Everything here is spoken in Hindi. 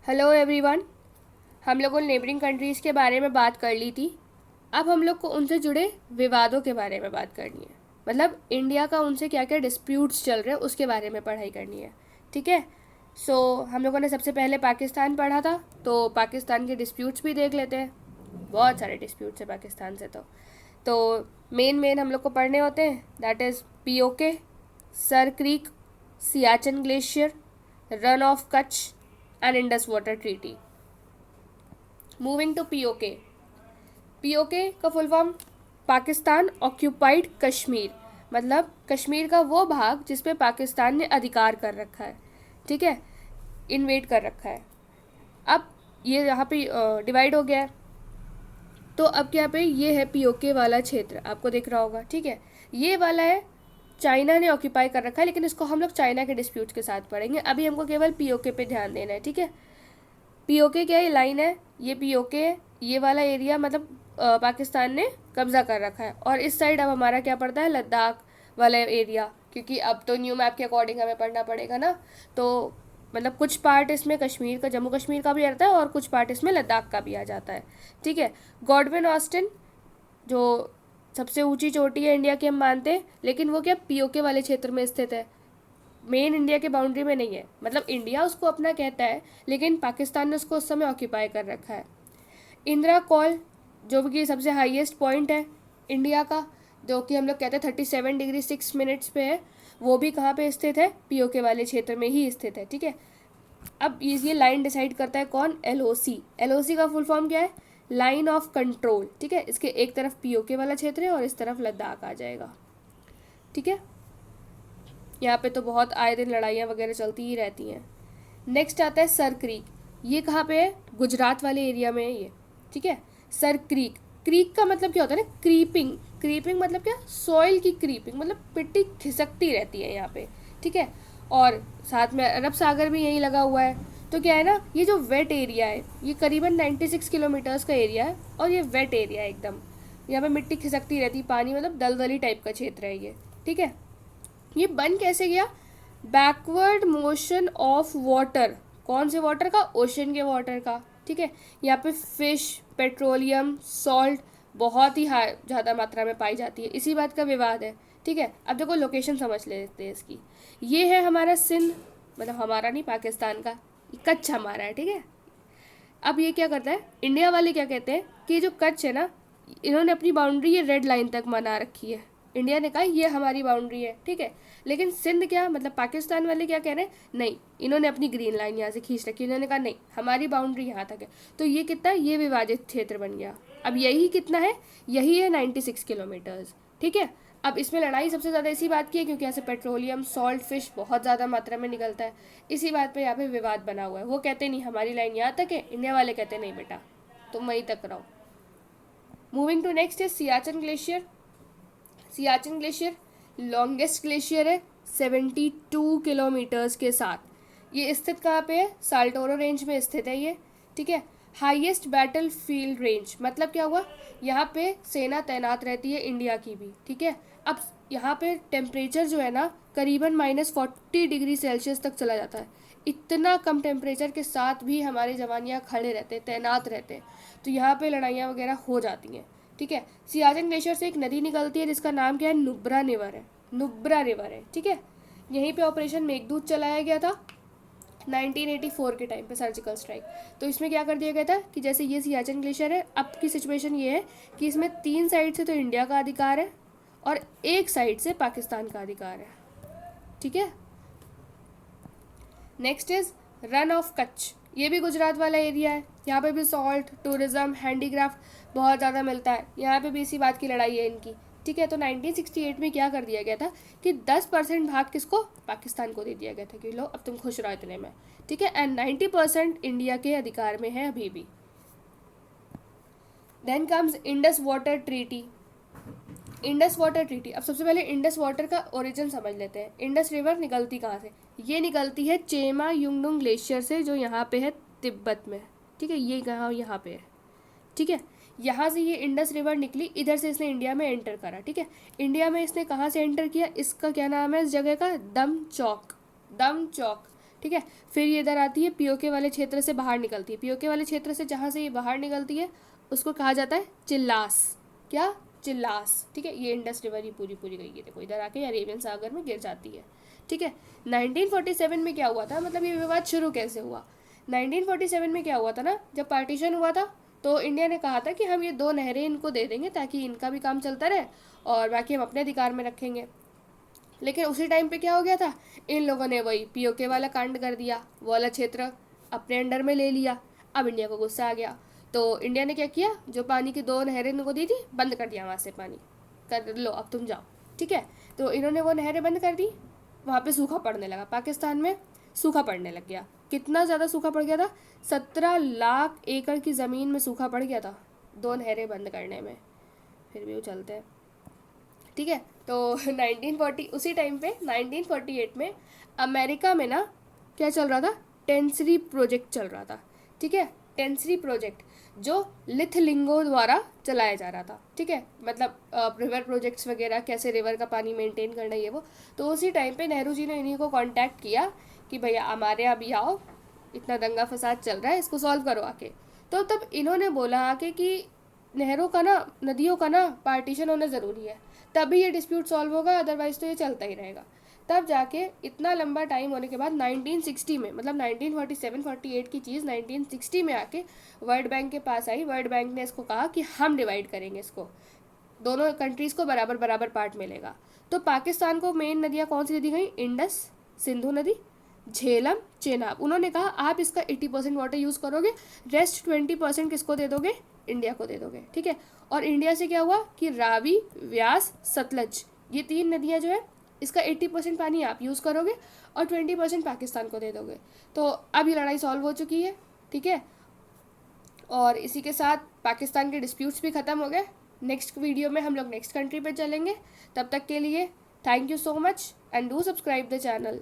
Hello everyone. हम लोगों ने नेबरिंग कंट्रीज़ के बारे में बात कर ली थी। अब हम लोग को उनसे जुड़े विवादों के बारे में बात करनी है। मतलब इंडिया का उनसे क्या क्या डिस्प्यूट्स चल रहे हैं उसके बारे में पढ़ाई करनी है। ठीक है। सो हम लोगों ने सबसे पहले पाकिस्तान पढ़ा था, तो पाकिस्तान के डिस्प्यूट्स भी देख लेते हैं। बहुत सारे डिस्प्यूट्स है पाकिस्तान से। तो मेन मेन हम लोग को पढ़ने होते हैं। That is POK, Sir Creek, Siachen glacier, Rann of Kutch and Indus water treaty. Moving to POK. POK का full form Pakistan occupied Kashmir, मतलब कश्मीर का वो भाग जिस पे पाकिस्तान ने अधिकार कर रखा है। ठीक है, इन्वेट कर रखा है। अब ये यहाँ पे डिवाइड हो गया है। तो अब क्या पे ये है पीओके वाला क्षेत्र, आपको दिख रहा होगा। ठीक है, ये वाला है चाइना ने ऑक्यूपाई कर रखा है, लेकिन इसको हम लोग चाइना के डिस्प्यूट्स के साथ पढ़ेंगे। अभी हमको केवल पीओके पे ध्यान देना है। ठीक है, पीओके क्या है, लाइन है, ये पीओके है। ये वाला एरिया मतलब पाकिस्तान ने कब्जा कर रखा है। और इस साइड अब हमारा क्या पड़ता है, लद्दाख वाला एरिया, क्योंकि अब तो न्यू मैप के अकॉर्डिंग हमें पढ़ना पड़ेगा ना। तो मतलब कुछ पार्ट इसमें कश्मीर का, जम्मू कश्मीर का भी आता है और कुछ पार्ट इसमें लद्दाख का भी आ जाता है। ठीक है, गॉडविन ऑस्टिन जो सबसे ऊंची चोटी है इंडिया की हम मानते हैं, लेकिन वो क्या पीओके वाले क्षेत्र में स्थित है, मेन इंडिया के बाउंड्री में नहीं है। मतलब इंडिया उसको अपना कहता है, लेकिन पाकिस्तान ने उसको उस समय ऑक्यूपाई कर रखा है। इंदिरा कॉल जो कि सबसे हाईएस्ट पॉइंट है इंडिया का, जो कि हम लोग कहते हैं 37 डिग्री 6 मिनट्स पे है, वो भी कहाँ पे स्थित है, पीओके वाले क्षेत्र में ही स्थित है। ठीक है, अब ये लाइन डिसाइड करता है कौन, एलओसी। एलओसी का फुल फॉर्म क्या है, लाइन ऑफ कंट्रोल। ठीक है, इसके एक तरफ पीओके वाला क्षेत्र है और इस तरफ लद्दाख आ जाएगा। ठीक है, यहाँ पे तो बहुत आए दिन लड़ाइयाँ वगैरह चलती ही रहती हैं। नेक्स्ट आता है सर क्रीक। ये कहाँ पे है, गुजरात वाले एरिया में है ये। ठीक है, सर क्रीक। क्रीक का मतलब क्या होता है ना, क्रीपिंग। क्रीपिंग मतलब क्या, सॉइल की क्रीपिंग, मतलब मिट्टी खिसकती रहती है यहाँ पे। ठीक है, और साथ में अरब सागर भी यहीं लगा हुआ है। तो क्या है ना, ये जो वेट एरिया है, ये करीबन 96 किलोमीटर्स का एरिया है और ये वेट एरिया है एकदम। यहाँ पे मिट्टी खिसकती रहती है, पानी मतलब दलदली टाइप का क्षेत्र है ये। ठीक है, ये बन कैसे गया, बैकवर्ड मोशन ऑफ वाटर। कौन से वाटर का, ओशन के वाटर का। ठीक है, यहाँ पे फिश, पेट्रोलियम, सॉल्ट बहुत ही ज़्यादा मात्रा में पाई जाती है, इसी बात का विवाद है। ठीक है, अब देखो लोकेशन समझ लेते हैं इसकी। ये है हमारा सिंध, मतलब हमारा नहीं, पाकिस्तान का। कच्छ हमारा है। ठीक है, अब ये क्या करता है, इंडिया वाले क्या कहते हैं कि जो कच्छ है ना, इन्होंने अपनी बाउंड्री ये रेड लाइन तक बना रखी है। इंडिया ने कहा ये हमारी बाउंड्री है। ठीक है, लेकिन सिंध क्या, मतलब पाकिस्तान वाले क्या कह रहे हैं, नहीं, इन्होंने अपनी ग्रीन लाइन यहाँ से खींच रखी है। इन्होंने कहा नहीं, हमारी बाउंड्री यहाँ तक है। तो ये कितना, ये विवादित क्षेत्र बन गया। अब यही कितना है, यही है 96 किलोमीटर्स। ठीक है, अब इसमें लड़ाई सबसे ज़्यादा इसी बात की है क्योंकि यहाँ से पेट्रोलियम, सॉल्ट, फिश बहुत ज़्यादा मात्रा में निकलता है। इसी बात पे यहाँ पे विवाद बना हुआ है। वो कहते नहीं हमारी लाइन यहाँ तक है, इंडिया वाले कहते नहीं बेटा तुम वहीं तक रहो। मूविंग टू नेक्स्ट है Siachen glacier. Siachen glacier longest glacier है 72 किलोमीटर्स के साथ। ये स्थित कहाँ पे है, साल्टोरो रेंज में स्थित है ये। ठीक है, हाईएस्ट बैटल फील्ड रेंज, मतलब क्या हुआ, यहाँ पे सेना तैनात रहती है इंडिया की भी। ठीक है, अब यहाँ पे टेम्परेचर जो है ना करीबन -40 डिग्री सेल्सियस तक चला जाता है। इतना कम टेम्परेचर के साथ भी हमारे जवान यहाँ खड़े रहते हैं, तैनात रहते हैं। तो यहाँ पे लड़ाइयाँ वगैरह हो जाती हैं। ठीक है, सियाचिन ग्लेशियर से एक नदी निकलती है जिसका नाम क्या है, नुब्रा रिवर है। नुब्रा रिवर है। ठीक है, यहीं पे ऑपरेशन मेघदूत चलाया गया था 1984 के टाइम पे, सर्जिकल स्ट्राइक। तो इसमें क्या कर दिया गया था कि जैसे ये सियाचिन ग्लेशियर है, अब की सिचुएशन ये है कि इसमें 3 साइड से तो इंडिया का अधिकार है और एक साइड से पाकिस्तान का अधिकार है। ठीक है, next is run of Kutch. ये भी गुजरात वाला एरिया है। यहाँ पे भी सॉल्ट, टूरिज्म, हैंडीक्राफ्ट बहुत ज़्यादा मिलता है। यहाँ पे भी इसी बात की लड़ाई है इनकी। ठीक है, तो 1968 में क्या कर दिया गया था कि 10% भाग किसको, पाकिस्तान को दे दिया गया था कि लो अब तुम खुश रहो इतने में। ठीक है, एंड 90% इंडिया के अधिकार में है अभी भी। Then comes Indus water treaty. Indus water treaty, अब सबसे पहले इंडस वाटर का ओरिजिन समझ लेते हैं। इंडस रिवर निकलती कहाँ से, ये निकलती है चेमा युंगडुंग ग्लेशियर से, जो यहाँ पे है तिब्बत में। ठीक है, ये कहाँ, यहाँ पे है। ठीक है, यहाँ से ये इंडस रिवर निकली, इधर से इसने इंडिया में एंटर करा। ठीक है, इंडिया में इसने कहाँ से एंटर किया, इसका क्या नाम है इस जगह का, दम चौक। दम चौक। ठीक है। फिर ये इधर आती है, पीओके वाले क्षेत्र से बाहर निकलती है। पीओके वाले क्षेत्र से जहाँ से ये बाहर निकलती है उसको कहा जाता है चिल्लास। क्या? चिल्लास। ठीक है, ये इंडस रिवर ही पूरी पूरी गई है, देखो इधर आके अरेबियन सागर में गिर जाती है। ठीक है। 1947 में क्या हुआ था, मतलब ये विवाद शुरू कैसे हुआ? 1947 में क्या हुआ था ना, जब पार्टीशन हुआ था तो इंडिया ने कहा था कि हम ये 2 नहरें इनको दे देंगे ताकि इनका भी काम चलता रहे और बाकी हम अपने अधिकार में रखेंगे। लेकिन उसी टाइम पे क्या हो गया था, इन लोगों ने वही पीओके वाला कांड कर दिया, वो वाला क्षेत्र अपने अंडर में ले लिया। अब इंडिया को गुस्सा आ गया, तो इंडिया ने क्या किया, जो पानी की 2 नहरें इनको दी थी बंद कर दिया, वहाँ से पानी कर लो अब तुम जाओ। ठीक है, तो इन्होंने वो नहरें बंद कर दी, वहाँ पे सूखा पड़ने लगा, पाकिस्तान में सूखा पड़ने लग गया। कितना ज़्यादा सूखा पड़ गया था, 17 लाख एकड़ की ज़मीन में सूखा पड़ गया था 2 नहरें बंद करने में। फिर भी वो चलते हैं। ठीक है, तो 1940 उसी टाइम पे 1948 में अमेरिका में ना क्या चल रहा था, टेंसरी प्रोजेक्ट चल रहा था। ठीक है, टेंसरी प्रोजेक्ट जो लिथलिंगो द्वारा चलाया जा रहा था। ठीक है, मतलब रिवर प्रोजेक्ट्स वगैरह, कैसे रिवर का पानी मेंटेन करना, ये वो। तो उसी टाइम पे नेहरू जी ने इन्हीं को कांटेक्ट किया कि भैया हमारे यहाँ भी आओ, इतना दंगा फसाद चल रहा है, इसको सॉल्व करो आके। तो तब इन्होंने बोला आके कि नहरों का ना, नदियों का ना पार्टीशन होना ज़रूरी है, तभी ये डिस्प्यूट सॉल्व होगा, अदरवाइज तो ये चलता ही रहेगा। तब जाके इतना लंबा टाइम होने के बाद 1960 में, मतलब 1947-48 की चीज़ 1960 में आके वर्ल्ड बैंक के पास आई। वर्ल्ड बैंक ने इसको कहा कि हम डिवाइड करेंगे इसको, दोनों कंट्रीज़ को बराबर बराबर पार्ट मिलेगा। तो पाकिस्तान को मेन नदियाँ कौन सी दी गई, इंडस, सिंधु नदी, झेलम, चेनाब। उन्होंने कहा आप इसका 80% वाटर यूज़ करोगे, रेस्ट 20% किसको दे दोगे, इंडिया को दे दोगे। ठीक है, और इंडिया से क्या हुआ कि रावी, व्यास, सतलज, ये 3 नदियाँ जो है इसका 80% पानी आप यूज़ करोगे और 20% पाकिस्तान को दे दोगे। तो अब ये लड़ाई सॉल्व हो चुकी है। ठीक है, और इसी के साथ पाकिस्तान के डिस्प्यूट्स भी ख़त्म हो गए। नेक्स्ट वीडियो में हम लोग नेक्स्ट कंट्री पे चलेंगे। तब तक के लिए thank you so much and do subscribe the channel.